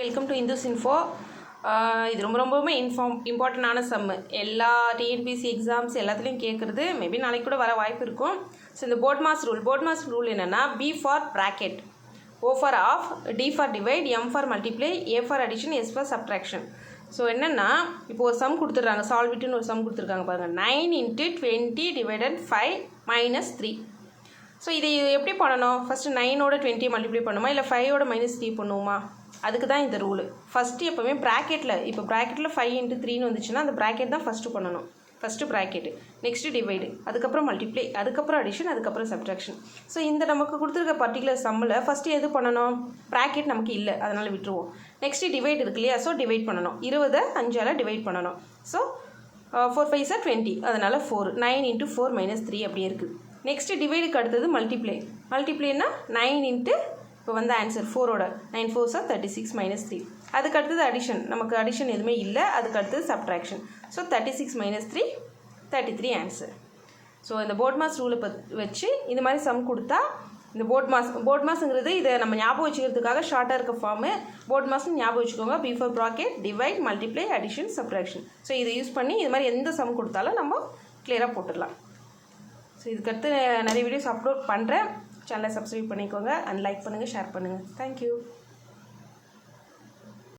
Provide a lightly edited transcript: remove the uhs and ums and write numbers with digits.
Welcome to Hindus info. இது ரொம்பவுமே இம்பார்ட்டண்டான சம்மு. எல்லா டிஎன்பிசி எக்ஸாம்ஸ் எல்லாத்துலேயும் கேட்குறது. மேபி நாளைக்கு கூட வர வாய்ப்பு இருக்கும். ஸோ இந்த போர்ட் மாஸ் ரூல் என்னென்னா, B for bracket, O for of, D for divide, M for multiply, A for addition, S for subtraction. So என்னென்னா, இப்போ ஒரு சம் கொடுத்துட்றாங்க, சால்விட்டுன்னு ஒரு சம் கொடுத்துருக்காங்க பாருங்கள். 9 × 20 / 5 - 3. ஸோ இதை எப்படி பண்ணணும்? ஃபஸ்ட்டு 9ஓட 20 மல்டிப்ளை பண்ணுமா, இல்லை 5ஓட -3 பண்ணுவோமா? அதுக்கு தான் இந்த ரூலு. ஃபஸ்ட்டு எப்போவுமே ப்ராக்கெட்டில், இப்போ ப்ராக்கெட்டில் 5 × 3ன்னு வந்துச்சுன்னா அந்த ப்ராக்கெட் தான் ஃபஸ்ட்டு பண்ணணும். ஃபஸ்ட்டு ப்ராக்கெட்டு, நெக்ஸ்ட்டு டிவைடு, அதுக்கப்புறம் மல்டிப்ளை, அதுக்கப்புறம் அடிஷன், அதுக்கப்புறம் சப்ட்ராக்ஷன். ஸோ இந்த நமக்கு கொடுத்துருக்க பர்டிகுலர் சம்மில் ஃபஸ்ட்டு எது பண்ணணும்? ப்ராக்கெட் நமக்கு இல்லை, அதனால் விட்டுருவோம். நெக்ஸ்ட்டு டிவைட் இருக்கு இல்லையா? ஸோ டிவைட் பண்ணணும். 20 5ஆல் டிவைட் பண்ணணும். ஸோ 4 5 are 20, அதனால் 4. 9 × 4 - 3 அப்படியே இருக்குது. நெக்ஸ்ட்டு டிவைடுக்கு அடுத்தது மல்டிப்ளைனா 9 இப்போ வந்து ஆன்சர் 4ஓட 9 4s are 36 - 3. அதுக்கு அடுத்தது அடிஷன், நமக்கு அடிஷன் எதுவுமே இல்லை. அதுக்கு அடுத்தது சப்ட்ராக்ஷன். So 36 - 3 33 answer. ஸோ இந்த போர்ட் மாஸ் ரூலை வச்சு இந்த மாதிரி சம் கொடுத்தா, இந்த போர்ட் மாஸ்ங்கிறது இதை நம்ம ஞாபகம் வச்சுக்கிறதுக்காக ஷார்ட்டாக இருக்க ஃபார்மு. போர்ட் மாஸ்ன்னு ஞாபகம் வச்சுக்கோங்க. B for bracket, divide, multiply, addition, subtraction. So இதை யூஸ் பண்ணி இது மாதிரி எந்த சம் கொடுத்தாலும் நம்ம கிளியராக போட்டுடலாம். ஸோ இதுக்கடுத்து நிறைய வீடியோஸ் அப்லோட் பண்ணுறேன். சேனலை சப்ஸ்கிரைப் பண்ணிக்கோங்க, அண்ட் லைக் பண்ணுங்கள், ஷேர் பண்ணுங்கள். தேங்க்யூ.